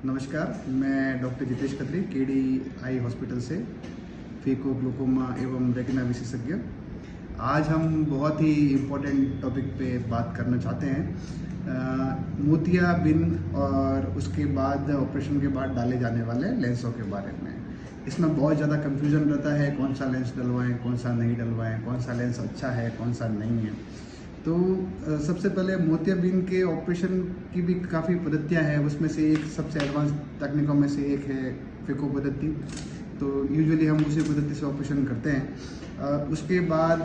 नमस्कार, मैं doctor Jitesh Khatri KD eye hospital से फेको ग्लूकोमा एवं रेटिना विशेषज्ञ। आज हम बहुत ही इम्पोर्टेंट टॉपिक पे बात करना चाहते हैं, मोतियाबिंद और उसके बाद ऑपरेशन के बाद डाले जाने वाले लेंसों के बारे में। इसमें बहुत ज़्यादा कन्फ्यूजन रहता है, कौन सा लेंस डलवाएं, कौन सा नहीं डलवाएं, कौन सा लेंस अच्छा है, कौन सा नहीं है। तो सबसे पहले मोतियाबिंद के ऑपरेशन की भी काफ़ी पद्धतियाँ हैं, उसमें से एक सबसे एडवांस तकनीकों में से एक है फेको पद्धति। तो यूजुअली हम उसी पद्धति से ऑपरेशन करते हैं। उसके बाद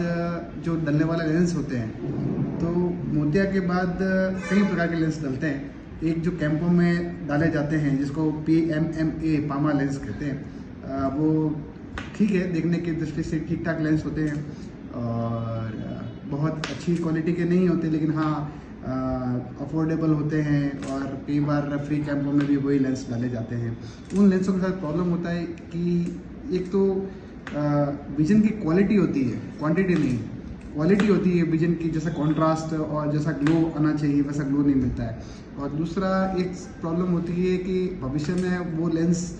जो डलने वाले लेंस होते हैं, तो मोतिया के बाद कई प्रकार के लेंस डलते हैं। एक जो कैंपों में डाले जाते हैं जिसको PMMA पामा लेंस कहते हैं, वो ठीक है, देखने की दृष्टि से ठीक ठाक लेंस होते हैं और बहुत अच्छी क्वालिटी के नहीं होते, लेकिन हाँ अफोर्डेबल होते हैं और कई बार फ्री कैंपों में भी वही लेंस डाले जाते हैं। उन लेंसों के साथ प्रॉब्लम होता है कि एक तो विजन की क्वालिटी होती है, क्वांटिटी नहीं, क्वालिटी होती है विजन की, जैसा कॉन्ट्रास्ट और जैसा ग्लो आना चाहिए वैसा ग्लो नहीं मिलता है। और दूसरा एक प्रॉब्लम होती है कि भविष्य में वो लेंस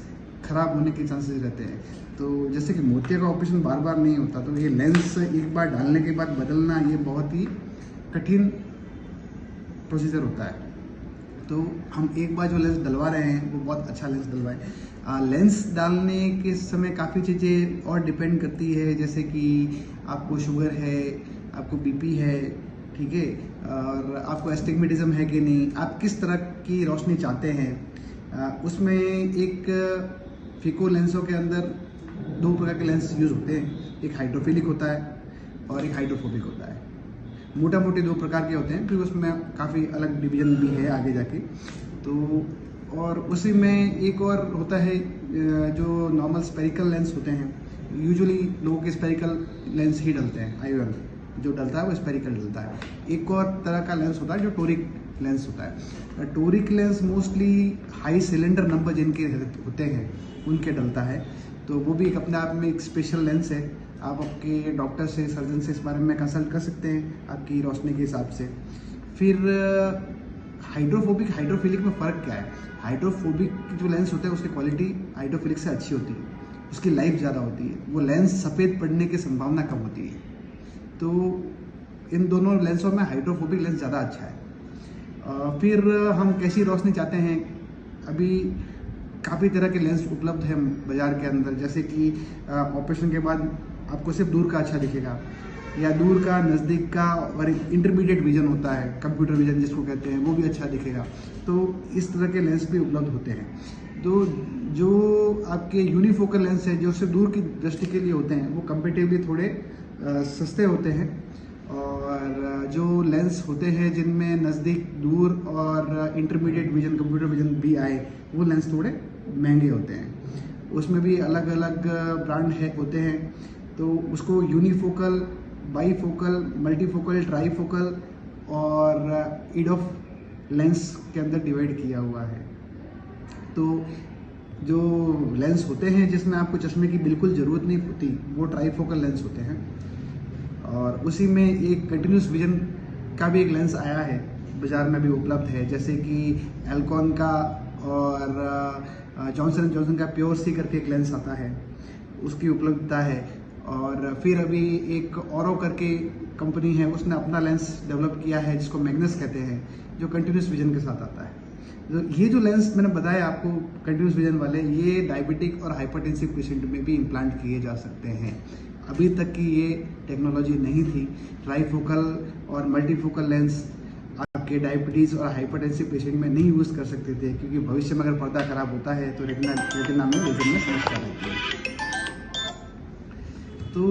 खराब होने के चांसेस रहते हैं। तो जैसे कि मोतिया का ऑपरेशन बार बार नहीं होता, तो ये लेंस एक बार डालने के बाद बदलना ये बहुत ही कठिन प्रोसीजर होता है। तो हम एक बार जो लेंस डलवा रहे हैं वो बहुत अच्छा लेंस डलवाएं। लेंस डालने के समय काफ़ी चीज़ें और डिपेंड करती है, जैसे कि आपको शुगर है, आपको BP है, ठीक है, और आपको एस्टिग्मेटिज्म है कि नहीं, आप किस तरह की रोशनी चाहते हैं। उसमें एक फेको लेंसों के अंदर दो प्रकार के लेंस यूज़ होते हैं, एक हाइड्रोफिलिक होता है और एक हाइड्रोफोबिक होता है। मोटा मोटे दो प्रकार के होते हैं, फिर उसमें काफ़ी अलग डिवीजन भी है आगे जाके। तो और उसी में एक और होता है जो नॉर्मल स्पेरिकल लेंस होते हैं। यूजुअली लोगों के स्पेरिकल लेंस ही डलते हैं, IOL जो डलता है वो स्पेरिकल डलता है। एक और तरह का लेंस होता है जो टोरिक लेंस होता है। Toric lens mostly high cylinder number जिनके होते हैं उनके डलता है, तो वो भी एक अपने आप में एक स्पेशल लेंस है। आप आपके डॉक्टर से, सर्जन से इस बारे में कंसल्ट कर सकते हैं आपकी रोशनी के हिसाब से। फिर हाइड्रोफोबिक हाइड्रोफिलिक में फ़र्क क्या है? हाइड्रोफोबिक जो लेंस होता है उसकी क्वालिटी हाइड्रोफिलिक से अच्छी होती है, उसकी लाइफ ज़्यादा होती है, वो लेंस सफ़ेद पड़ने की संभावना कम होती है। तो इन दोनों लेंसों में हाइड्रोफोबिक लेंस ज़्यादा अच्छा है। फिर हम कैसी रोशनी चाहते हैं? अभी काफ़ी तरह के लेंस उपलब्ध हैं बाज़ार के अंदर, जैसे कि ऑपरेशन के बाद आपको सिर्फ दूर का अच्छा दिखेगा, या दूर का, नज़दीक का, और इंटरमीडिएट विजन होता है, कंप्यूटर विजन जिसको कहते हैं, वो भी अच्छा दिखेगा। तो इस तरह के लेंस भी उपलब्ध होते हैं। तो जो आपके यूनिफोकल लेंस है, जो सिर्फ दूर की दृष्टि के लिए होते हैं, वो कंपेरेटिवली थोड़े सस्ते होते हैं। और जो लेंस होते हैं जिनमें नज़दीक, दूर और इंटरमीडिएट विजन, कंप्यूटर विजन भी आए, वो लेंस थोड़े महंगे होते हैं। उसमें भी अलग अलग ब्रांड होते हैं। तो उसको यूनिफोकल, बाईफोकल, मल्टीफोकल, ट्राईफोकल और EDOF लेंस के अंदर डिवाइड किया हुआ है। तो जो लेंस होते हैं जिसमें आपको चश्मे की बिल्कुल ज़रूरत नहीं होती, वो ट्राईफोकल लेंस होते हैं। और उसी में एक कंटिन्यूस विजन का भी एक लेंस आया है, बाज़ार में भी उपलब्ध है, जैसे कि एल्कॉन का और जॉनसन एंड जॉनसन का प्योर सी करके एक लेंस आता है, उसकी उपलब्धता है। और फिर अभी एक औरो करके कंपनी है, उसने अपना लेंस डेवलप किया है जिसको मैग्नस कहते हैं, जो कंटिन्यूस विजन के साथ आता है। तो ये जो लेंस मैंने बताया आपको कंटिन्यूस विजन वाले, ये डायबिटिक और हाइपरटेंसिव पेशेंट में भी इम्प्लांट किए जा सकते हैं। अभी तक की ये टेक्नोलॉजी नहीं थी। ट्राईफोकल और मल्टीफोकल लेंस आपके डायबिटीज़ और हाइपरटेंसिव पेशेंट में नहीं यूज़ कर सकते थे, क्योंकि भविष्य में अगर पर्दा खराब होता है तो रेटिना में विजन में समस्या रहती है। तो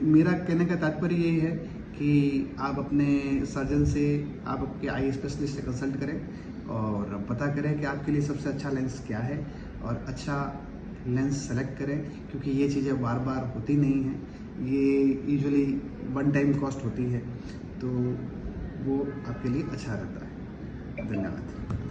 मेरा कहने का तात्पर्य यही है कि आप अपने सर्जन से, आप आपके आई स्पेशलिस्ट से कंसल्ट करें और पता करें कि आपके लिए सबसे अच्छा लेंस क्या है, और अच्छा लेंस सेलेक्ट करें, क्योंकि ये चीज़ें बार बार होती नहीं हैं, ये यूजुअली वन टाइम कॉस्ट होती है, तो वो आपके लिए अच्छा रहता है। धन्यवाद।